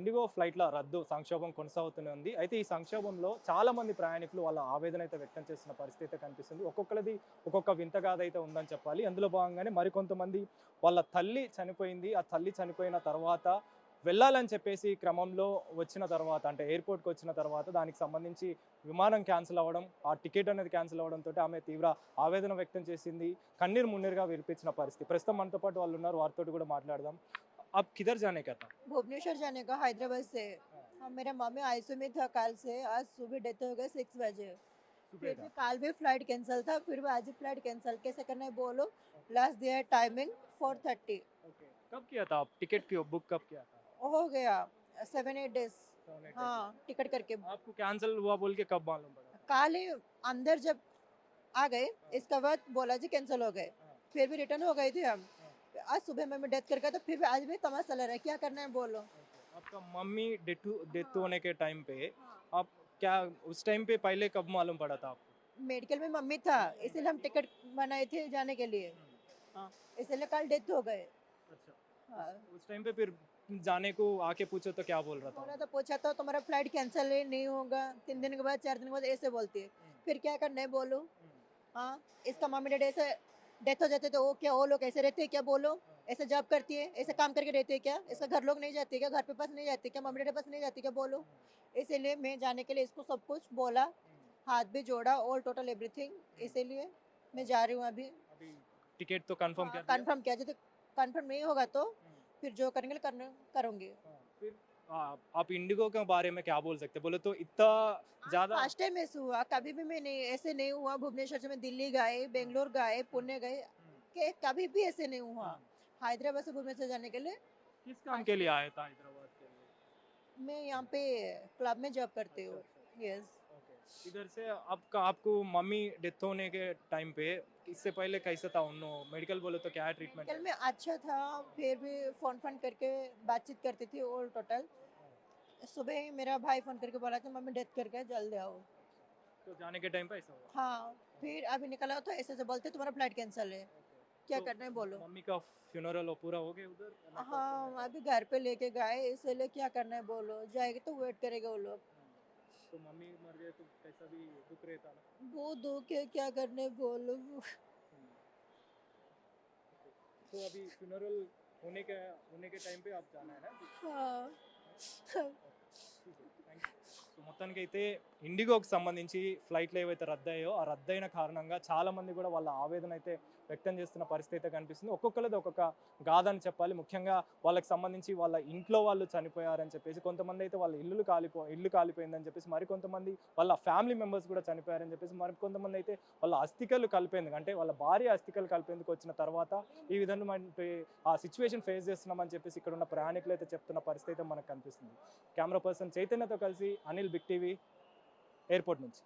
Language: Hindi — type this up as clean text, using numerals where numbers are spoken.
ఇండిగో ఫ్లైట్ల రద్దు సంక్షోభం కొనసాగుతూనే ఉంది. అయితే ఈ సంక్షోభంలో చాలా మంది ప్రయాణికులు వాళ్ళ ఆవేదన అయితే వ్యక్తం చేస్తున్న పరిస్థితి అయితే కనిపిస్తుంది. ఒక్కొక్కరిది ఒక్కొక్క వింతగాథ అయితే ఉందని చెప్పాలి. అందులో భాగంగానే మరికొంతమంది వాళ్ళ తల్లి చనిపోయింది. ఆ తల్లి చనిపోయిన తర్వాత వెళ్ళాలని చెప్పేసి క్రమంలో వచ్చిన తర్వాత అంటే ఎయిర్‌పోర్ట్‌కి వచ్చిన తర్వాత దానికి సంబంధించి విమానం క్యాన్సిల్ అవ్వడం, ఆ టికెట్ అనేది క్యాన్సిల్ అవ్వడంతోటి ఆమె తీవ్ర ఆవేదన వ్యక్తం చేసింది. కన్నీరు మున్నీరుగా విలిపించిన పరిస్థితి. ప్రస్తుతం మనతో పాటు వాళ్ళు ఉన్నారు. వారితోటి కూడా మాట్లాడదాం. आप किधर जाने का था? भुवनेश्वर जाने का हैदराबाद से। हाँ, मेरा मम्मी आईसीयू में था कल से। आज सुबह डेथ हो गई 6 बजे। सुबह फिर था। भी कल भी फ्लाइट कैंसिल था, फिर भी आज भी फ्लाइट कैंसिल कैसे करना है बोलो। लास्ट दिया टाइमिंग 4:30 ओके। कब किया था आप? टिकट क्यों बुक कब किया था? हो गया 7-8 डेज। 7-8 हाँ, डेज़। टिकट करके आपको कैंसिल हुआ बोल के कब मालूम पड़ा था? कल ही अंदर जब आ गए, इसके बाद बोला जी कैंसिल हो गए। हाँ, फिर भी रिटर्न हो गए थे हम। हाँ, आज सुबह मम्मी डेथ कर गया, तो फिर भी आज भी तमाशा चल रहा है, क्या करना है बोलो। ओके। आपका मम्मी डेथ हाँ, होने के टाइम पे हाँ। आप क्या उस टाइम पे पहले कब मालूम पड़ा था आपको? मेडिकल में मम्मी था, इसीलिए हम टिकट बनाए थे जाने के लिए। हाँ, इसलिए कल डेथ हो गए। अच्छा। हाँ, उस टाइम पे फिर जाने को आके पूछो तो क्या बोल रहा था? बोला तो पूछा तो तुम्हारा फ्लाइट कैंसिल है, नहीं होगा 3 दिन के बाद 4 दिन के बाद ऐसे बोलती है। फिर क्या करना है बोलो। हाँ, इसका मम्मी डैडी ऐसे डेथ हो जाते तो वो क्या, वो लोग ऐसे रहते हैं क्या बोलो। ऐसे जॉब करती है, ऐसे काम करके रहते हैं क्या, इसका घर लोग नहीं जाते क्या, घर पे पास नहीं जाते क्या, मम्मी डैडी पास नहीं जाती क्या बोलो। इसीलिए मैं जाने के लिए इसको सब कुछ बोला, हाथ भी जोड़ा, ऑल टोटल एवरीथिंग। इसीलिए मैं जा रही हूँ अभी। अभी टिकट तो कंफर्म कर दिया? कंफर्म किया, जब कंफर्म नहीं होगा तो फिर जो करेंगे करने करूँगी। हाँ, फिर आप इंडिगो के बारे में क्या बोल सकते हैं? बोले तो इतना ज़्यादा फर्स्ट टाइम ऐसे हुआ, कभी भी मैं नहीं ऐसे नहीं हुआ। भुवनेश्वर से मैं दिल्ली गए, बेंगलोर गए, पुणे गए, के कभी भी ऐसे नहीं हुआ। हैदराबाद से भुवनेश्वर जाने के लिए किस काम के लिए आया था हैदराबाद के लिए? मैं यहाँ पे क्लब में जॉब करती अच्छा, हूँ। अच्छा। यस। ओके। इधर से आपको मम्मी डेथ होने के टाइम पे इससे पहले कैसा था उन्नो मेडिकल बोले तो क्या ट्रीटमेंट मेडिकल है? में अच्छा था, फिर भी फोन फोन करके बातचीत करती थी ऑल टोटल। सुबह ही मेरा भाई फोन करके बोला था मम्मी डेथ कर गया, जल्दी आओ। तो जाने के टाइम पे ऐसा हुआ? हाँ, फिर अभी निकला तो ऐसे बोलते तुम्हारा फ्लाइट कैंसिल है, क्या तो करना है बोलो। मम्मी का फ्यूनरल पूरा हो गया उधर? या नहीं postpone हाँ, है? अभी घर पे लेके गए, इसलिए क्या करना है बोलो, जाएगी तो वेट करेगा वो लोग। तो मम्मी मर गए तो कैसा भी दुख रहता ना? वो दुख है, क्या करना है बोलो। तो अभी फ्यूनरल होने के टाइम पे आप जाना है ना अभी? हाँ। Thank you. సో మొత్తానికి అయితే ఇండిగోకి సంబంధించి ఫ్లైట్లు ఏవైతే రద్దయ్యాయో ఆ రద్దయిన కారణంగా చాలామంది కూడా వాళ్ళ ఆవేదన అయితే వ్యక్తం చేస్తున్న పరిస్థితి అయితే కనిపిస్తుంది. ఒక్కొక్కరిది ఒక్కొక్క గాథ అని చెప్పాలి. ముఖ్యంగా వాళ్ళకి సంబంధించి వాళ్ళ ఇంట్లో వాళ్ళు చనిపోయారని చెప్పేసి, కొంతమంది అయితే వాళ్ళ ఇల్లు కాలిపోయిందని చెప్పేసి, మరికొంతమంది వాళ్ళ ఫ్యామిలీ మెంబర్స్ కూడా చనిపోయారని చెప్పేసి, మరికొంతమంది అయితే వాళ్ళ అస్థికలు కలిపేందుకు అంటే వాళ్ళ భార్య అస్థికలు కలిపేందుకు వచ్చిన తర్వాత ఈ విధమైనటువంటి ఆ సిచ్యువేషన్ ఫేస్ చేస్తున్నామని చెప్పేసి ఇక్కడ ఉన్న ప్రయాణికులు అయితే చెప్తున్న పరిస్థితి అయితే మనకు కనిపిస్తుంది. కెమెరా పర్సన్ చైతన్యతో కలిసి అనిల్, బిగ్ టీవీ, ఎయిర్పోర్ట్ నుంచి.